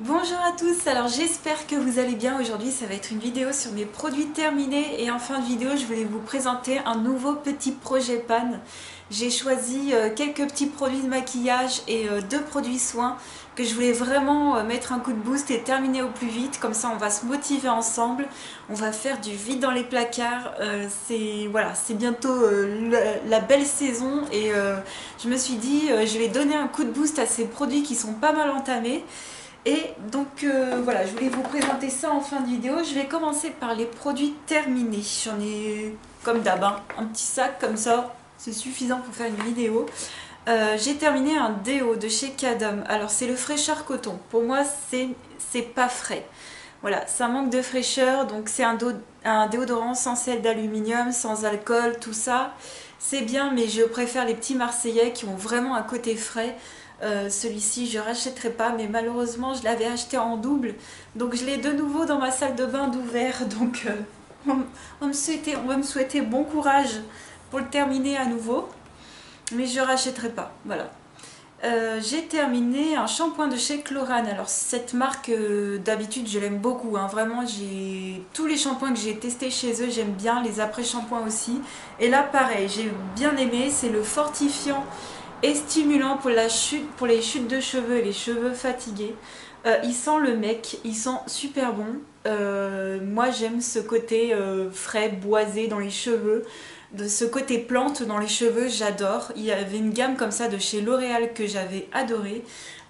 Bonjour à tous, alors j'espère que vous allez bien. Aujourd'hui ça va être une vidéo sur mes produits terminés et en fin de vidéo je voulais vous présenter un nouveau petit projet pan. J'ai choisi quelques petits produits de maquillage et deux produits soins que je voulais vraiment mettre un coup de boost et terminer au plus vite. Comme ça on va se motiver ensemble, on va faire du vide dans les placards. C'est bientôt la belle saison et je me suis dit je vais donner un coup de boost à ces produits qui sont pas mal entamés. Et donc voilà, je voulais vous présenter ça en fin de vidéo. Je vais commencer par les produits terminés. J'en ai comme d'hab, hein, un petit sac comme ça, c'est suffisant pour faire une vidéo. J'ai terminé un déo de chez Cadom. Alors c'est le fraîcheur coton. Pour moi c'est pas frais. Voilà, ça manque de fraîcheur, donc c'est un déodorant sans sel d'aluminium, sans alcool, tout ça. C'est bien, mais je préfère les petits Marseillais qui ont vraiment un côté frais. Celui-ci je rachèterai pas, mais malheureusement je l'avais acheté en double, donc je l'ai de nouveau dans ma salle de bain d'ouvert. Donc on va me souhaiter bon courage pour le terminer à nouveau, mais je rachèterai pas. Voilà. J'ai terminé un shampoing de chez Chlorane. Alors cette marque d'habitude je l'aime beaucoup, hein. Vraiment tous les shampoings que j'ai testés chez eux j'aime bien, les après-shampoings aussi. Et là pareil, j'ai bien aimé, c'est le fortifiant et stimulant pour les chutes de cheveux et les cheveux fatigués. Il sent le mec, il sent super bon. Moi j'aime ce côté frais, boisé dans les cheveux, de ce côté plante dans les cheveux, j'adore. Il y avait une gamme comme ça de chez L'Oréal que j'avais adoré.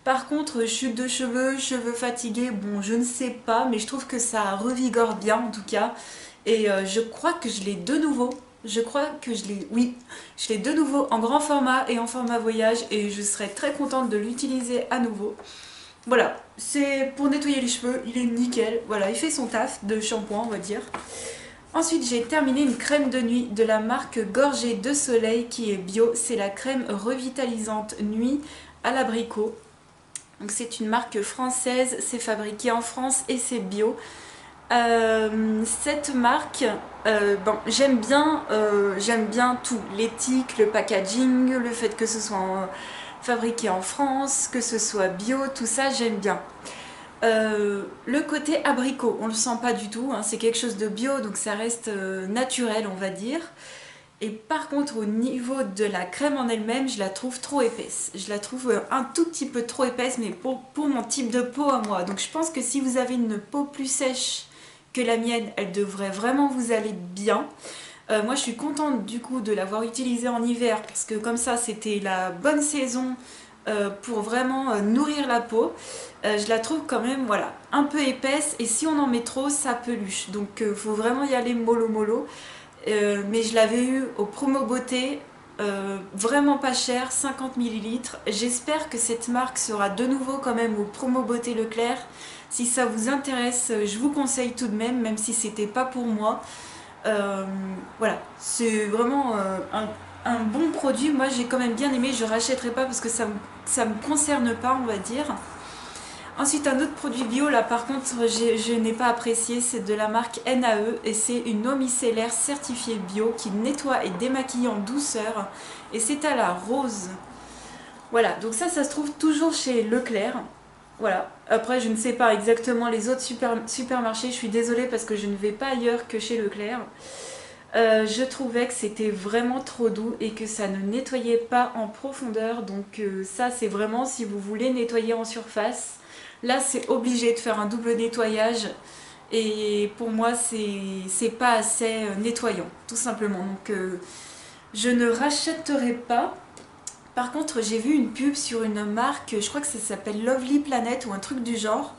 Par contre, chute de cheveux, cheveux fatigués, bon je ne sais pas, mais je trouve que ça revigore bien en tout cas. Et je crois que je l'ai de nouveau. Je crois que oui, je l'ai de nouveau en grand format et en format voyage et je serais très contente de l'utiliser à nouveau. Voilà, c'est pour nettoyer les cheveux, il est nickel. Voilà, il fait son taf de shampoing, on va dire. Ensuite, j'ai terminé une crème de nuit de la marque Gorgée de Soleil qui est bio. C'est la crème revitalisante nuit à l'abricot. Donc c'est une marque française, c'est fabriqué en France et c'est bio. Cette marque, bon, j'aime bien tout, l'éthique, le packaging, le fait que ce soit fabriqué en France, que ce soit bio, tout ça j'aime bien. Le côté abricot, on le sent pas du tout, hein, c'est quelque chose de bio donc ça reste naturel on va dire. Et par contre au niveau de la crème en elle-même, je la trouve trop épaisse. Je la trouve un tout petit peu trop épaisse, mais pour mon type de peau à moi. Donc je pense que si vous avez une peau plus sèche que la mienne, elle devrait vraiment vous aller bien. Moi je suis contente du coup de l'avoir utilisée en hiver parce que comme ça c'était la bonne saison pour vraiment nourrir la peau. Je la trouve quand même voilà, un peu épaisse et si on en met trop ça peluche. Donc faut vraiment y aller mollo mollo. Mais je l'avais eu au promo beauté, vraiment pas cher, 50 ml. J'espère que cette marque sera de nouveau quand même au promo beauté Leclerc. Si ça vous intéresse, je vous conseille tout de même, même si c'était pas pour moi. Voilà, c'est vraiment un bon produit. Moi j'ai quand même bien aimé, je rachèterai pas parce que ça me concerne pas on va dire. Ensuite un autre produit bio, là par contre je n'ai pas apprécié, c'est de la marque NAE et c'est une eau micellaire certifiée bio qui nettoie et démaquille en douceur et c'est à la rose. Voilà, donc ça se trouve toujours chez Leclerc. Voilà, après je ne sais pas exactement les autres supermarchés, je suis désolée parce que je ne vais pas ailleurs que chez Leclerc. Je trouvais que c'était vraiment trop doux et que ça ne nettoyait pas en profondeur, donc ça c'est vraiment si vous voulez nettoyer en surface. Là c'est obligé de faire un double nettoyage et pour moi c'est pas assez nettoyant tout simplement, donc je ne rachèterai pas. Par contre j'ai vu une pub sur une marque, je crois que ça s'appelle Lovely Planet ou un truc du genre.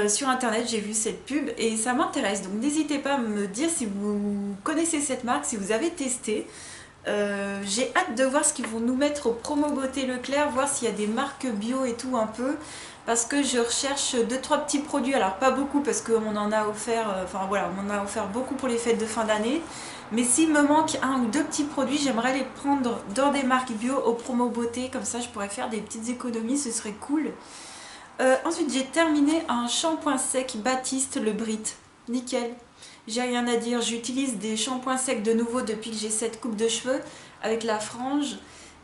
Sur internet j'ai vu cette pub et ça m'intéresse, donc n'hésitez pas à me dire si vous connaissez cette marque, si vous avez testé. J'ai hâte de voir ce qu'ils vont nous mettre au promo beauté Leclerc, voir s'il y a des marques bio et tout un peu, parce que je recherche 2-3 petits produits, alors pas beaucoup parce qu'on en a offert, enfin voilà, on en a offert beaucoup pour les fêtes de fin d'année, mais s'il me manque un ou deux petits produits, j'aimerais les prendre dans des marques bio au promo beauté, comme ça je pourrais faire des petites économies, ce serait cool. Ensuite j'ai terminé un shampoing sec Baptiste le Brit, nickel, j'ai rien à dire, j'utilise des shampoings secs de nouveau depuis que j'ai cette coupe de cheveux avec la frange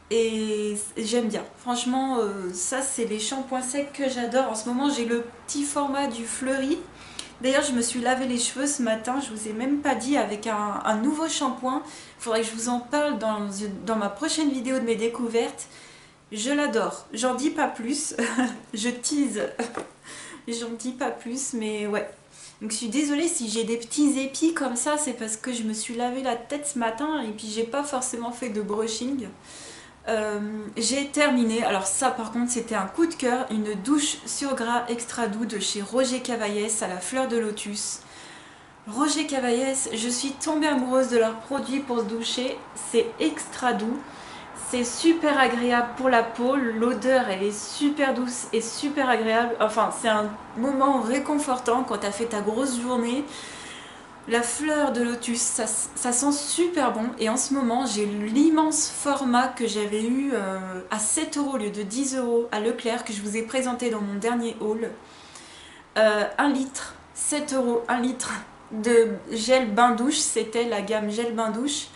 et j'aime bien. Franchement, ça c'est les shampoings secs que j'adore. En ce moment j'ai le petit format du Fleury. D'ailleurs je me suis lavé les cheveux ce matin, je vous ai même pas dit, avec un nouveau shampoing. Il faudrait que je vous en parle dans ma prochaine vidéo de mes découvertes. Je l'adore, j'en dis pas plus, je tease, j'en dis pas plus, mais ouais. Donc je suis désolée si j'ai des petits épis comme ça, c'est parce que je me suis lavé la tête ce matin et puis j'ai pas forcément fait de brushing. J'ai terminé, alors ça par contre c'était un coup de cœur, une douche sur gras extra doux de chez Roger Cavaillès à la fleur de lotus. Roger Cavaillès, je suis tombée amoureuse de leurs produits pour se doucher, c'est extra doux. C'est super agréable pour la peau, l'odeur elle est super douce et super agréable. Enfin, c'est un moment réconfortant quand tu as fait ta grosse journée. La fleur de lotus, ça sent super bon. Et en ce moment, j'ai l'immense format que j'avais eu à 7 € au lieu de 10 € à Leclerc, que je vous ai présenté dans mon dernier haul. 1 litre, 7 €, 1 litre de gel bain douche, c'était la gamme gel bain douche.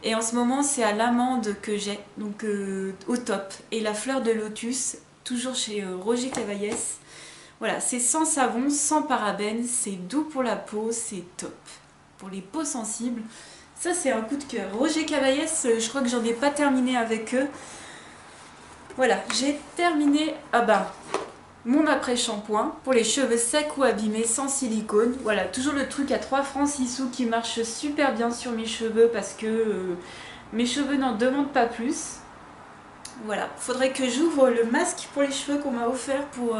Et en ce moment, c'est à l'amande que j'ai, donc au top. Et la fleur de lotus, toujours chez Roger Cavaillès. Voilà, c'est sans savon, sans parabènes, c'est doux pour la peau, c'est top. Pour les peaux sensibles, ça c'est un coup de cœur. Roger Cavaillès, je crois que j'en ai pas terminé avec eux. Voilà, j'ai terminé mon après-shampoing pour les cheveux secs ou abîmés sans silicone. Voilà, toujours le truc à 3 francs 6 sous qui marche super bien sur mes cheveux parce que mes cheveux n'en demandent pas plus. Voilà, faudrait que j'ouvre le masque pour les cheveux qu'on m'a offert pour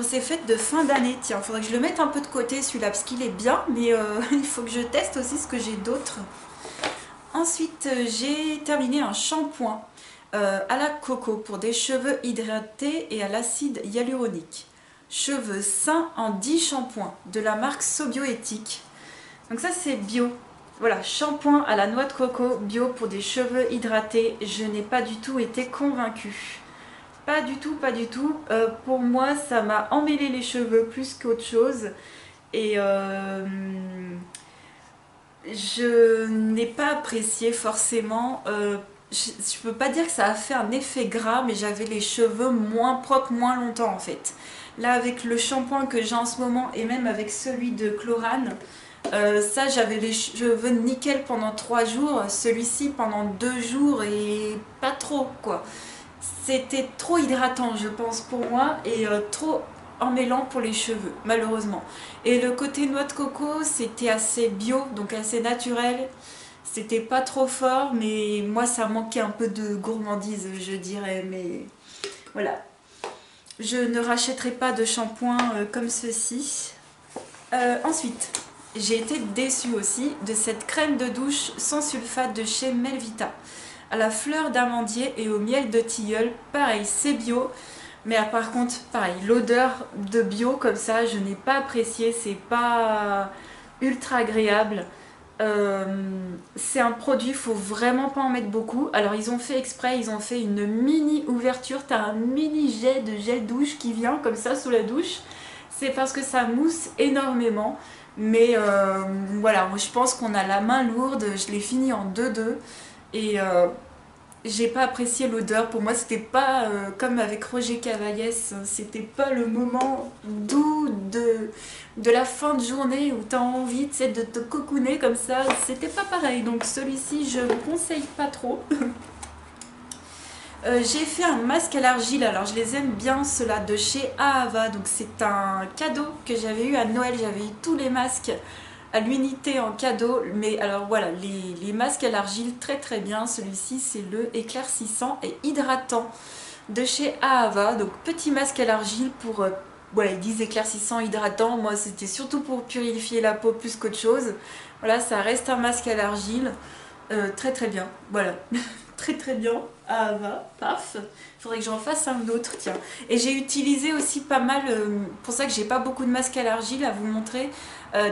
ces fêtes de fin d'année. Tiens, faudrait que je le mette un peu de côté celui-là parce qu'il est bien, mais il faut que je teste aussi ce que j'ai d'autre. Ensuite, j'ai terminé un shampoing à la coco pour des cheveux hydratés et à l'acide hyaluronique. Cheveux sains en 10 shampoings de la marque Sobioéthique. Donc ça c'est bio. Voilà, shampoing à la noix de coco bio pour des cheveux hydratés. Je n'ai pas du tout été convaincue. Pas du tout, pas du tout. Pour moi, ça m'a emmêlé les cheveux plus qu'autre chose. Et je n'ai pas apprécié forcément. Je peux pas dire que ça a fait un effet gras, mais j'avais les cheveux moins propres moins longtemps en fait. Là, avec le shampoing que j'ai en ce moment et même avec celui de Chlorane, ça j'avais les cheveux nickel pendant 3 jours, celui-ci pendant 2 jours et pas trop quoi. C'était trop hydratant je pense pour moi et trop emmêlant pour les cheveux malheureusement. Et le côté noix de coco c'était assez bio donc assez naturel, c'était pas trop fort mais moi ça manquait un peu de gourmandise je dirais, mais voilà. Je ne rachèterai pas de shampoing comme ceci. Ensuite, j'ai été déçue aussi de cette crème de douche sans sulfate de chez Melvita. À la fleur d'amandier et au miel de tilleul. Pareil, c'est bio. Mais par contre, pareil, l'odeur de bio comme ça, je n'ai pas apprécié. C'est pas ultra agréable. C'est un produit, il faut vraiment pas en mettre beaucoup. Alors ils ont fait exprès, ils ont fait une mini ouverture. T'as un mini jet de gel douche qui vient comme ça sous la douche. C'est parce que ça mousse énormément. Mais voilà, moi je pense qu'on a la main lourde. Je l'ai fini en 2-2. Et j'ai pas apprécié l'odeur. Pour moi, c'était pas comme avec Roger Cavaillès. C'était pas le moment doux de la fin de journée où t'as envie de te cocooner comme ça. C'était pas pareil. Donc celui-ci, je ne conseille pas trop. J'ai fait un masque à l'argile, alors je les aime bien ceux-là de chez Ahava, donc c'est un cadeau que j'avais eu à Noël, j'avais eu tous les masques à l'unité en cadeau, mais alors voilà, les masques à l'argile très très bien, celui-ci c'est le éclaircissant et hydratant de chez Ahava, donc petit masque à l'argile pour, voilà ils disent éclaircissant, hydratant, moi c'était surtout pour purifier la peau plus qu'autre chose, voilà ça reste un masque à l'argile, très très bien, voilà. Très très bien, Ahava, paf. Faudrait que j'en fasse un autre, tiens. Et j'ai utilisé aussi pas mal, pour ça que j'ai pas beaucoup de masque à l'argile à vous montrer.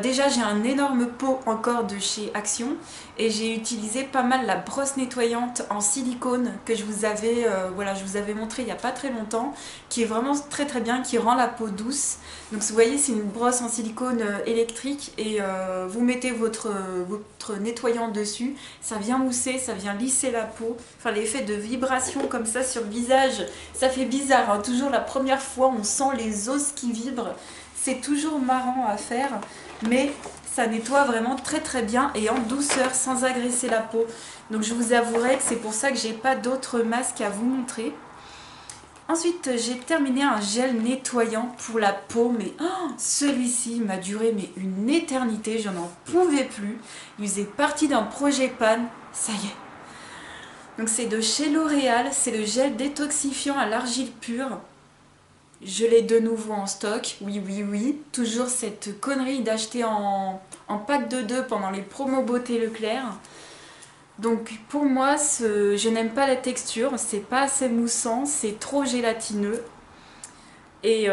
Déjà j'ai un énorme pot encore de chez Action et j'ai utilisé pas mal la brosse nettoyante en silicone que je vous avais, voilà, je vous avais montré il n'y a pas très longtemps, qui est vraiment très très bien, qui rend la peau douce. Donc vous voyez, c'est une brosse en silicone électrique et vous mettez votre nettoyant dessus, ça vient mousser, ça vient lisser la peau. Enfin, l'effet de vibration comme ça sur le visage, ça fait bizarre, hein. Toujours la première fois on sent les os qui vibrent, c'est toujours marrant à faire, mais ça nettoie vraiment très très bien et en douceur sans agresser la peau. Donc je vous avouerai que c'est pour ça que j'ai pas d'autres masques à vous montrer. Ensuite, j'ai terminé un gel nettoyant pour la peau, mais oh, celui-ci m'a duré mais une éternité, je n'en pouvais plus. Il faisait partie d'un projet pan, ça y est. Donc c'est de chez L'Oréal, c'est le gel détoxifiant à l'argile pure. Je l'ai de nouveau en stock, oui oui oui. Toujours cette connerie d'acheter en pack de 2 pendant les promos beauté Leclerc. Donc pour moi, je n'aime pas la texture, c'est pas assez moussant, c'est trop gélatineux. Et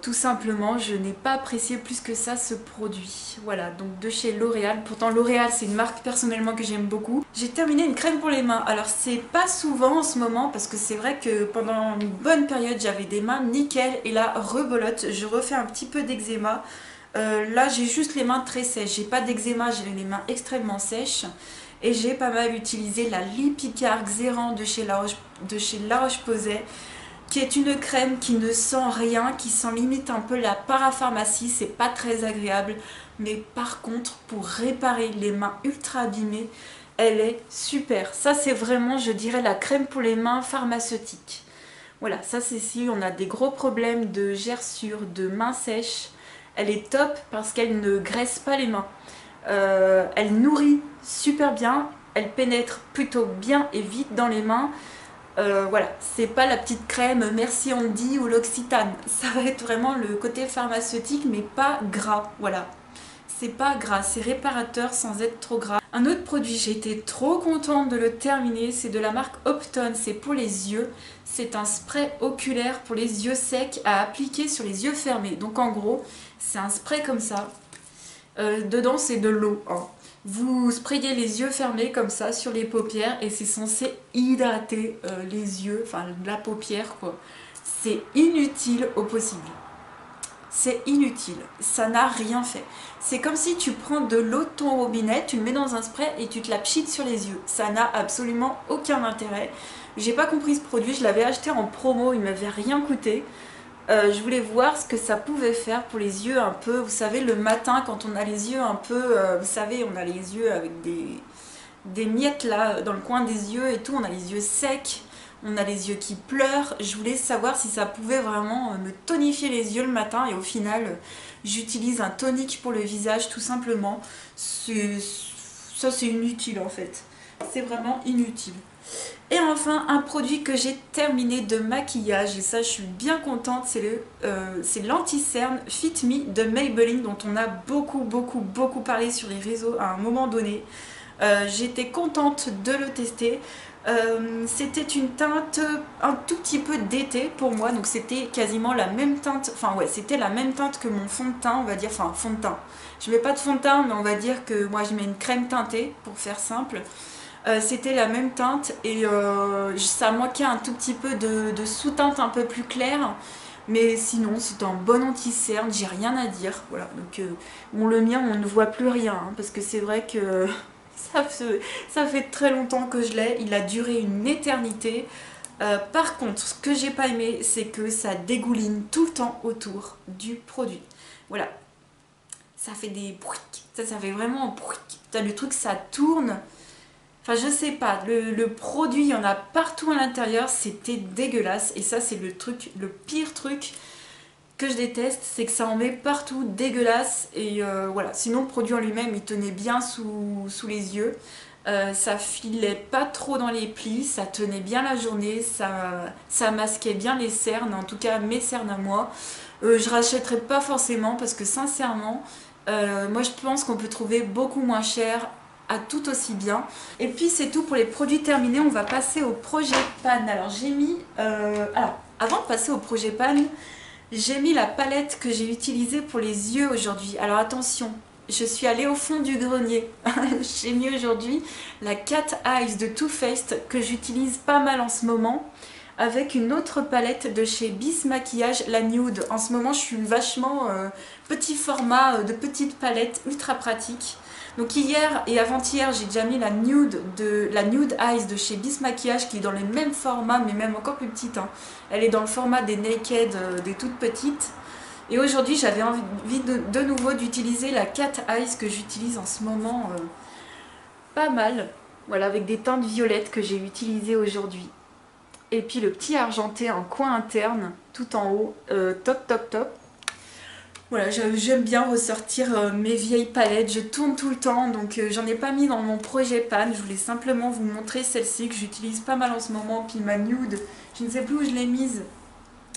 tout simplement, je n'ai pas apprécié plus que ça ce produit. Voilà, donc de chez L'Oréal. Pourtant L'Oréal, c'est une marque personnellement que j'aime beaucoup. J'ai terminé une crème pour les mains. Alors c'est pas souvent en ce moment, parce que c'est vrai que pendant une bonne période, j'avais des mains nickel. Et là, rebolote, je refais un petit peu d'eczéma. Là, j'ai juste les mains très sèches. J'ai pas d'eczéma, j'ai les mains extrêmement sèches. Et j'ai pas mal utilisé la Lipicard Xérant de chez La Roche-Posay, qui est une crème qui ne sent rien, qui sent limite un peu la parapharmacie, c'est pas très agréable, mais par contre pour réparer les mains ultra abîmées, elle est super. Ça c'est vraiment, je dirais, la crème pour les mains pharmaceutique. Voilà, ça c'est si on a des gros problèmes de gerçure, de mains sèches, elle est top parce qu'elle ne graisse pas les mains. Elle nourrit super bien, elle pénètre plutôt bien et vite dans les mains. Voilà, c'est pas la petite crème Merci Andy ou l'Occitane, ça va être vraiment le côté pharmaceutique mais pas gras, voilà. C'est pas gras, c'est réparateur sans être trop gras. Un autre produit, j'ai été trop contente de le terminer, c'est de la marque Optone, c'est pour les yeux. C'est un spray oculaire pour les yeux secs à appliquer sur les yeux fermés. Donc en gros, c'est un spray comme ça. Dedans c'est de l'eau, hein. Vous sprayez les yeux fermés comme ça sur les paupières et c'est censé hydrater les yeux, enfin la paupière quoi. C'est inutile au possible. C'est inutile, ça n'a rien fait. C'est comme si tu prends de l'eau de ton robinet, tu le mets dans un spray et tu te la pchites sur les yeux. Ça n'a absolument aucun intérêt. J'ai pas compris ce produit, je l'avais acheté en promo, il m'avait rien coûté. Je voulais voir ce que ça pouvait faire pour les yeux un peu, vous savez, le matin quand on a les yeux un peu, vous savez, on a les yeux avec des miettes là dans le coin des yeux et tout, on a les yeux secs, on a les yeux qui pleurent. Je voulais savoir si ça pouvait vraiment me tonifier les yeux le matin et au final, j'utilise un tonique pour le visage tout simplement. Ça c'est inutile en fait, c'est vraiment inutile. Et enfin, un produit que j'ai terminé de maquillage, et ça je suis bien contente, c'est l'anti-cerne Fit Me de Maybelline, dont on a beaucoup parlé sur les réseaux à un moment donné. J'étais contente de le tester. C'était une teinte un tout petit peu d'été pour moi, donc c'était quasiment la même teinte, enfin ouais, c'était la même teinte que mon fond de teint, on va dire, enfin fond de teint. Je mets pas de fond de teint, mais on va dire que moi je mets une crème teintée, pour faire simple. C'était la même teinte et ça manquait un tout petit peu de sous-teinte un peu plus claire, mais sinon c'est un bon anti-cerne, j'ai rien à dire. Voilà, donc bon, le mien on ne voit plus rien, hein, parce que c'est vrai que ça fait très longtemps que je l'ai, il a duré une éternité. Par contre, ce que j'ai pas aimé, c'est que ça dégouline tout le temps autour du produit. Voilà, ça fait des bruits, ça fait vraiment un bruit. Le truc ça tourne. Enfin je sais pas, le produit il y en a partout à l'intérieur, c'était dégueulasse et ça c'est le pire truc que je déteste, c'est que ça en met partout, dégueulasse et voilà. Sinon le produit en lui-même il tenait bien sous les yeux, ça filait pas trop dans les plis, ça tenait bien la journée, ça masquait bien les cernes, en tout cas mes cernes à moi. Je rachèterai pas forcément parce que sincèrement, moi je pense qu'on peut trouver beaucoup moins cher à tout aussi bien. Et puis c'est tout pour les produits terminés, on va passer au projet pan. Alors j'ai mis... alors avant de passer au projet pan, j'ai mis la palette que j'ai utilisée pour les yeux aujourd'hui. Alors attention, je suis allée au fond du grenier. J'ai mis aujourd'hui la Cat Eyes de Too Faced que j'utilise pas mal en ce moment, avec une autre palette de chez Bis Maquillage, la Nude. En ce moment je suis vachement petit format de petite palette ultra pratique. Donc hier et avant-hier j'ai déjà mis la Nude Eyes de chez Bis Maquillage, qui est dans les mêmes formats mais même encore plus petite, hein. Elle est dans le format des Naked, des toutes petites. Et aujourd'hui j'avais envie de nouveau d'utiliser la Cat Eyes que j'utilise en ce moment pas mal. Voilà, avec des teintes violettes que j'ai utilisées aujourd'hui. Et puis le petit argenté en coin interne, tout en haut, top top top. Voilà, j'aime bien ressortir mes vieilles palettes, je tourne tout le temps, donc j'en ai pas mis dans mon projet pan. Je voulais simplement vous montrer celle-ci que j'utilise pas mal en ce moment. Puis ma Nude, je ne sais plus où je l'ai mise.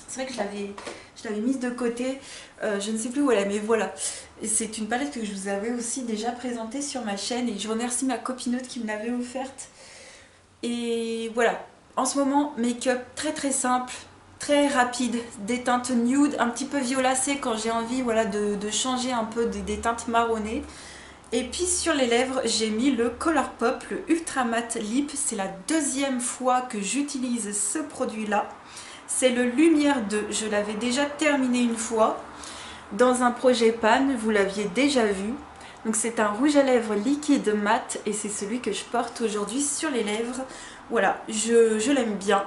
C'est vrai que je l'avais mise de côté, je ne sais plus où elle est, mais voilà. Et c'est une palette que je vous avais aussi déjà présentée sur ma chaîne, et je remercie ma copinote qui me l'avait offerte. Et voilà. En ce moment, make-up très très simple, très rapide, des teintes nude, un petit peu violacées quand j'ai envie, voilà, de changer un peu des teintes marronnées. Et puis sur les lèvres, j'ai mis le Colourpop, le Ultra Matte Lip. C'est la deuxième fois que j'utilise ce produit-là. C'est le Lumière 2, je l'avais déjà terminé une fois dans un projet pan, vous l'aviez déjà vu. Donc c'est un rouge à lèvres liquide mat et c'est celui que je porte aujourd'hui sur les lèvres. Voilà, je l'aime bien.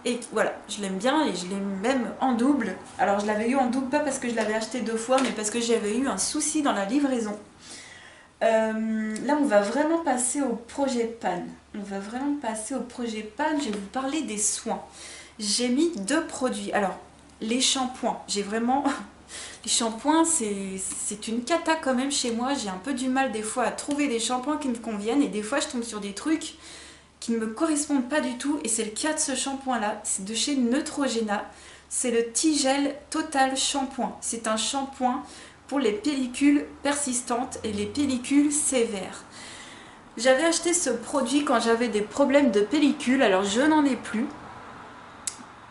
Et voilà, je l'aime bien et je l'aime même en double. Alors je l'avais eu en double, pas parce que je l'avais acheté 2 fois, mais parce que j'avais eu un souci dans la livraison. Là on va vraiment passer au projet pan. On va vraiment passer au projet pan, je vais vous parler des soins. J'ai mis 2 produits. Alors, les shampoings, j'ai vraiment... Les shampoings, c'est une cata quand même chez moi. J'ai un peu du mal des fois à trouver des shampoings qui me conviennent. Et des fois, je tombe sur des trucs qui ne me correspondent pas du tout. Et c'est le cas de ce shampoing-là. C'est de chez Neutrogena. C'est le Tigel Total Shampoing. C'est un shampoing pour les pellicules persistantes et les pellicules sévères. J'avais acheté ce produit quand j'avais des problèmes de pellicule. Alors, je n'en ai plus.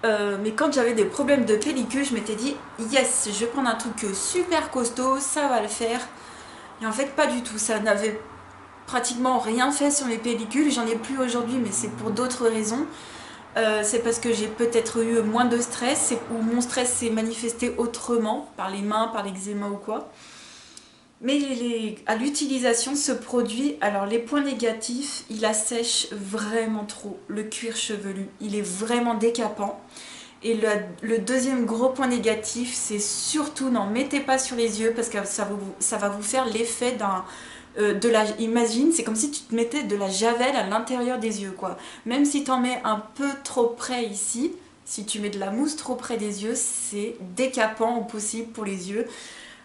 Mais quand j'avais des problèmes de pellicule, je m'étais dit yes, je vais prendre un truc super costaud, ça va le faire. Et en fait pas du tout, ça n'avait pratiquement rien fait sur mes pellicules. J'en ai plus aujourd'hui, mais c'est pour d'autres raisons. C'est parce que j'ai peut-être eu moins de stress, ou mon stress s'est manifesté autrement, par les mains, par l'eczéma ou quoi. Mais à l'utilisation, ce produit, alors les points négatifs, il assèche vraiment trop le cuir chevelu. Il est vraiment décapant. Et le deuxième gros point négatif, c'est surtout n'en mettez pas sur les yeux parce que ça va vous faire l'effet imagine, c'est comme si tu te mettais de la javel à l'intérieur des yeux, quoi. Même si tu en mets un peu trop près ici, si tu mets de la mousse trop près des yeux, c'est décapant au possible pour les yeux.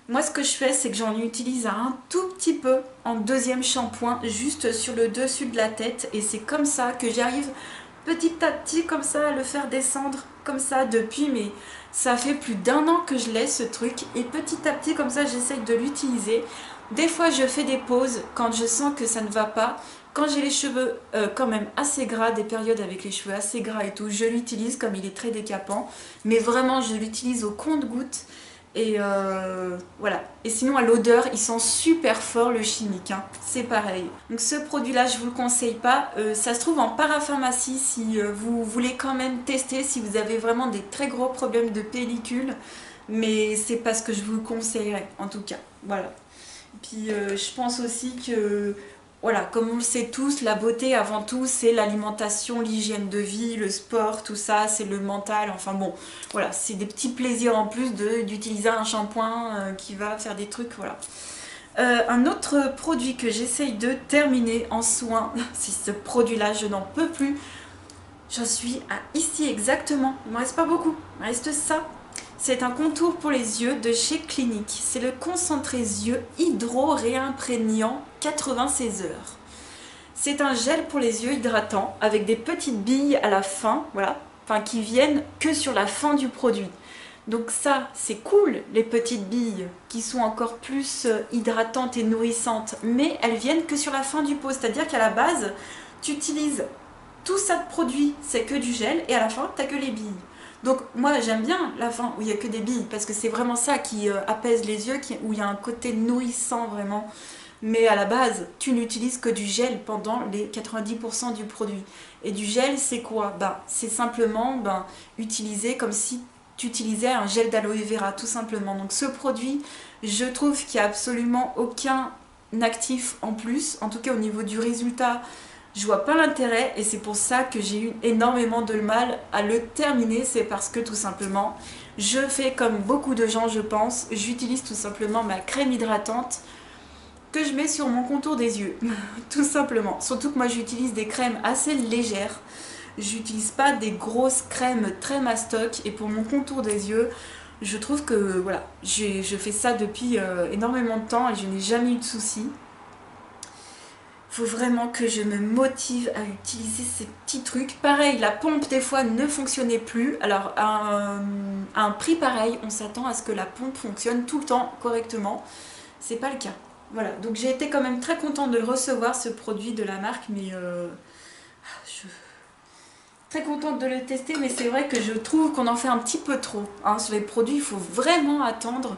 Moi ce que je fais, c'est que j'en utilise un tout petit peu en deuxième shampoing, juste sur le dessus de la tête, et c'est comme ça que j'arrive petit à petit comme ça à le faire descendre comme ça depuis, mais ça fait plus d'1 an que je laisse ce truc, et petit à petit comme ça j'essaye de l'utiliser. Des fois je fais des pauses quand je sens que ça ne va pas. Quand j'ai les cheveux quand même assez gras, des périodes avec les cheveux assez gras et tout, je l'utilise comme il est très décapant, mais vraiment je l'utilise au compte-gouttes. Et voilà. Et sinon à l'odeur, il sent super fort le chimique, hein. C'est pareil. Donc ce produit-là, je vous le conseille pas. Ça se trouve en parapharmacie si vous voulez quand même tester, si vous avez vraiment des très gros problèmes de pellicule. Mais c'est pas ce que je vous conseillerais, en tout cas. Voilà. Et puis je pense aussi que... Voilà, comme on le sait tous, la beauté avant tout, c'est l'alimentation, l'hygiène de vie, le sport, tout ça, c'est le mental, enfin bon, voilà, c'est des petits plaisirs en plus d'utiliser un shampoing qui va faire des trucs, voilà. Un autre produit que j'essaye de terminer en soin, c'est ce produit-là, je n'en peux plus. J'en suis à ici exactement, il ne me reste pas beaucoup, il me reste ça. C'est un contour pour les yeux de chez Clinique. C'est le concentré yeux hydro-réimprégnant 96 heures. C'est un gel pour les yeux hydratant avec des petites billes à la fin, voilà, enfin qui viennent que sur la fin du produit. Donc ça, c'est cool, les petites billes qui sont encore plus hydratantes et nourrissantes, mais elles viennent que sur la fin du pot, c'est-à-dire qu'à la base, tu utilises tout ça de produit, c'est que du gel, et à la fin, t'as que les billes. Donc moi, j'aime bien la fin où il n'y a que des billes, parce que c'est vraiment ça qui apaise les yeux, où il y a un côté nourrissant vraiment. Mais à la base, tu n'utilises que du gel pendant les 90% du produit. Et du gel, c'est quoi? C'est simplement utilisé comme si tu utilisais un gel d'aloe vera, tout simplement. Donc ce produit, je trouve qu'il n'y a absolument aucun actif en plus. En tout cas, au niveau du résultat, je vois pas l'intérêt. Et c'est pour ça que j'ai eu énormément de mal à le terminer. C'est parce que tout simplement, je fais comme beaucoup de gens, je pense. J'utilise tout simplement ma crème hydratante que je mets sur mon contour des yeux, tout simplement. Surtout que moi j'utilise des crèmes assez légères, j'utilise pas des grosses crèmes très mastoc, et pour mon contour des yeux, je trouve que voilà, je fais ça depuis énormément de temps et je n'ai jamais eu de soucis. Faut vraiment que je me motive à utiliser ces petits trucs. Pareil, la pompe des fois ne fonctionnait plus. Alors à un prix pareil, on s'attend à ce que la pompe fonctionne tout le temps correctement. C'est pas le cas. Voilà, donc j'ai été quand même très contente de recevoir ce produit de la marque, mais je suis très contente de le tester, mais c'est vrai que je trouve qu'on en fait un petit peu trop. Hein. Sur les produits, il faut vraiment attendre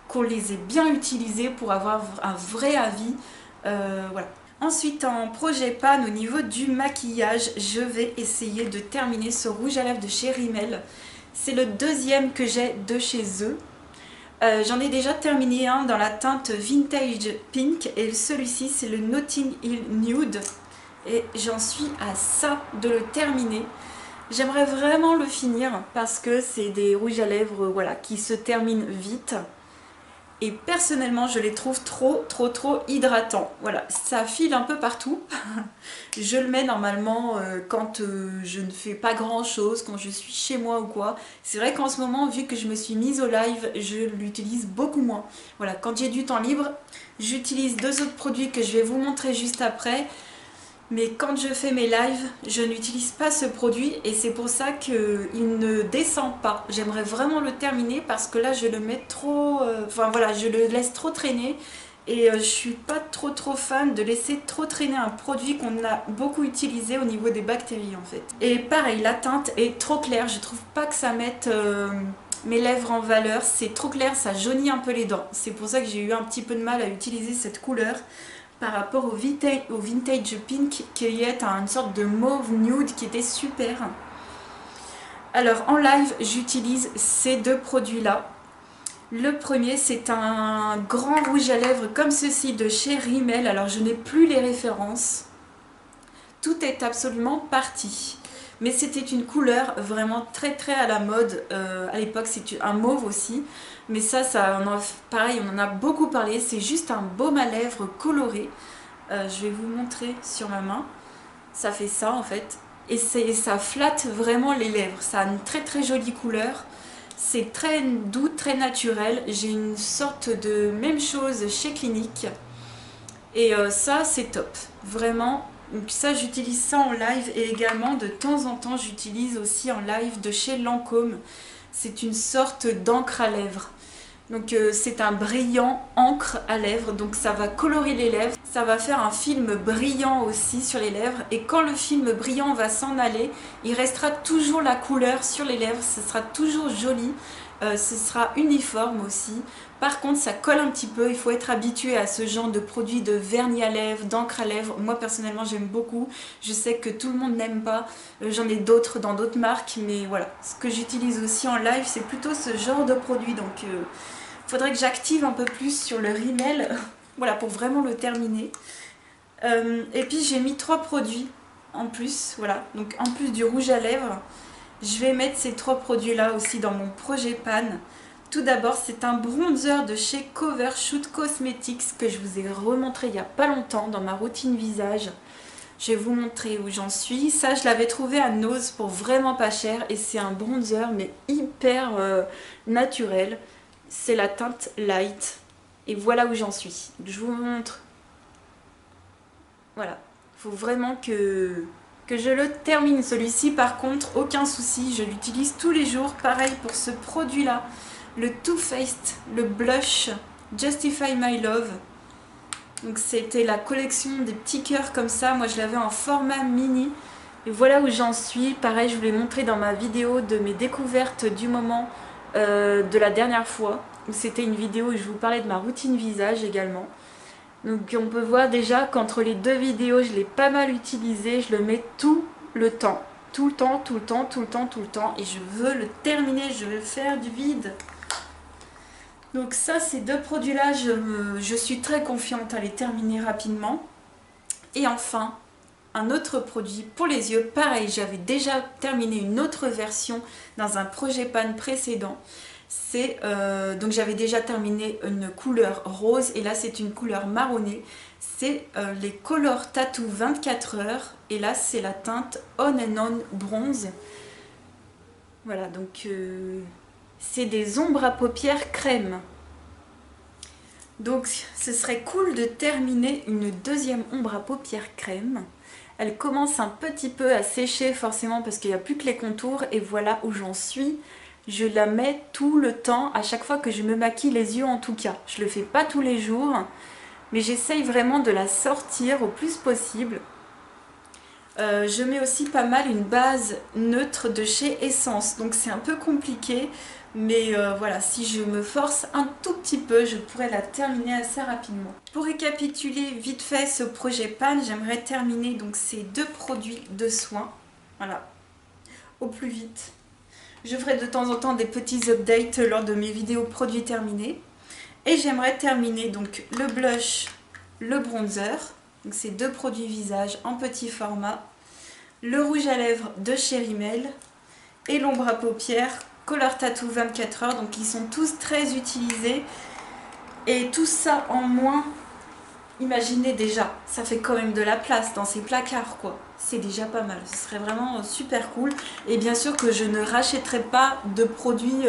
qu'on les ait bien utilisés pour avoir un vrai avis. Voilà. Ensuite, en projet pan, au niveau du maquillage, je vais essayer de terminer ce rouge à lèvres de chez Rimmel. C'est le deuxième que j'ai de chez eux. J'en ai déjà terminé un dans la teinte Vintage Pink et celui-ci c'est le Notting Hill Nude et j'en suis à ça de le terminer. J'aimerais vraiment le finir parce que c'est des rouges à lèvres voilà, qui se terminent vite et personnellement je les trouve trop hydratants. Voilà, ça file un peu partout. Je le mets normalement quand je ne fais pas grand chose, quand je suis chez moi ou quoi. C'est vrai qu'en ce moment, vu que je me suis mise au live, je l'utilise beaucoup moins. Voilà, quand j'ai du temps libre, j'utilise deux autres produits que je vais vous montrer juste après. Mais quand je fais mes lives, je n'utilise pas ce produit et c'est pour ça qu'il ne descend pas. J'aimerais vraiment le terminer parce que là je le mets trop... Enfin voilà, je le laisse trop traîner et je suis pas trop fan de laisser trop traîner un produit qu'on a beaucoup utilisé au niveau des bactéries en fait. Et pareil, la teinte est trop claire, je trouve pas que ça mette mes lèvres en valeur. C'est trop clair, ça jaunit un peu les dents. C'est pour ça que j'ai eu un petit peu de mal à utiliser cette couleur par rapport au vintage pink qui est une sorte de mauve nude qui était super. Alors en live j'utilise ces deux produits là. Le premier c'est un grand rouge à lèvres comme ceci de chez Rimmel. Alors je n'ai plus les références. Tout est absolument parti. Mais c'était une couleur vraiment très à la mode à l'époque, c'est un mauve aussi. Mais ça pareil, on en a beaucoup parlé. C'est juste un baume à lèvres coloré. Je vais vous montrer sur ma main. Ça fait ça en fait. Et ça flatte vraiment les lèvres. Ça a une très jolie couleur. C'est très doux, très naturel. J'ai une sorte de même chose chez Clinique. Et ça, c'est top. Vraiment. Donc ça, j'utilise ça en live. Et également, de temps en temps, j'utilise aussi en live de chez Lancôme. C'est une sorte d'encre à lèvres. Donc c'est un brillant encre à lèvres, donc ça va colorer les lèvres, ça va faire un film brillant aussi sur les lèvres et quand le film brillant va s'en aller, il restera toujours la couleur sur les lèvres, ce sera toujours joli, ce sera uniforme aussi. Par contre ça colle un petit peu, il faut être habitué à ce genre de produit de vernis à lèvres, d'encre à lèvres. Moi personnellement j'aime beaucoup, je sais que tout le monde n'aime pas, j'en ai d'autres dans d'autres marques, mais voilà. Ce que j'utilise aussi en live c'est plutôt ce genre de produit, donc faudrait que j'active un peu plus sur le Rimmel, voilà, pour vraiment le terminer. Et puis j'ai mis 3 produits en plus, voilà, donc en plus du rouge à lèvres, je vais mettre ces 3 produits là aussi dans mon projet pan. Tout d'abord, c'est un bronzer de chez Covershoot Cosmetics que je vous ai remontré il n'y a pas longtemps dans ma routine visage. Je vais vous montrer où j'en suis. Ça, je l'avais trouvé à Nose pour vraiment pas cher et c'est un bronzer mais hyper naturel. C'est la teinte light et voilà où j'en suis. Je vous montre. Voilà, il faut vraiment que que je le termine. Celui-ci par contre, aucun souci, je l'utilise tous les jours. Pareil pour ce produit-là, le Too Faced, le blush Justify My Love. Donc c'était la collection des petits cœurs comme ça, moi je l'avais en format mini. Et voilà où j'en suis. Pareil, je vous l'ai montré dans ma vidéo de mes découvertes du moment de la dernière fois. C'était une vidéo où je vous parlais de ma routine visage également. Donc on peut voir déjà qu'entre les deux vidéos, je l'ai pas mal utilisé. Je le mets tout le temps. Tout le temps, tout le temps, tout le temps, tout le temps. Et je veux le terminer, je veux faire du vide. Donc ça, ces deux produits-là, je suis très confiante à les terminer rapidement. Et enfin, un autre produit pour les yeux. Pareil, j'avais déjà terminé une autre version dans un projet pan précédent. Donc j'avais déjà terminé une couleur rose et là c'est une couleur marronnée. C'est les Color Tattoo 24 heures et là c'est la teinte On and On Bronze. Voilà, donc c'est des ombres à paupières crème. Donc ce serait cool de terminer une deuxième ombre à paupières crème. Elle commence un petit peu à sécher forcément parce qu'il n'y a plus que les contours et voilà où j'en suis. Je la mets tout le temps, à chaque fois que je me maquille les yeux en tout cas. Je le fais pas tous les jours, mais j'essaye vraiment de la sortir au plus possible. Je mets aussi pas mal une base neutre de chez Essence, donc c'est un peu compliqué. Mais voilà, si je me force un tout petit peu, je pourrais la terminer assez rapidement. Pour récapituler vite fait ce projet pan, j'aimerais terminer donc ces deux produits de soins. Voilà, au plus vite. Je ferai de temps en temps des petits updates lors de mes vidéos produits terminés. Et j'aimerais terminer donc le blush, le bronzer. Donc ces deux produits visage en petit format. Le rouge à lèvres de chez Rimmel. Et l'ombre à paupières Color Tattoo 24 heures. Donc ils sont tous très utilisés. Et tout ça en moins. Imaginez déjà, ça fait quand même de la place dans ces placards quoi. C'est déjà pas mal, ce serait vraiment super cool. Et bien sûr que je ne rachèterai pas de produits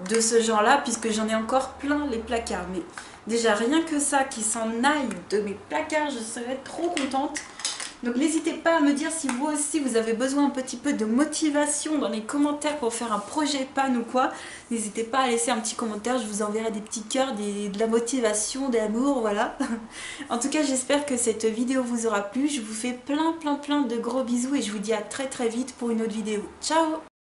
de ce genre là puisque j'en ai encore plein les placards. Mais déjà rien que ça qui s'en aille de mes placards, je serais trop contente. Donc n'hésitez pas à me dire si vous aussi vous avez besoin un petit peu de motivation dans les commentaires pour faire un projet pan ou quoi. N'hésitez pas à laisser un petit commentaire, je vous enverrai des petits cœurs, de la motivation, de l'amour, voilà. En tout cas j'espère que cette vidéo vous aura plu. Je vous fais plein de gros bisous et je vous dis à très vite pour une autre vidéo. Ciao!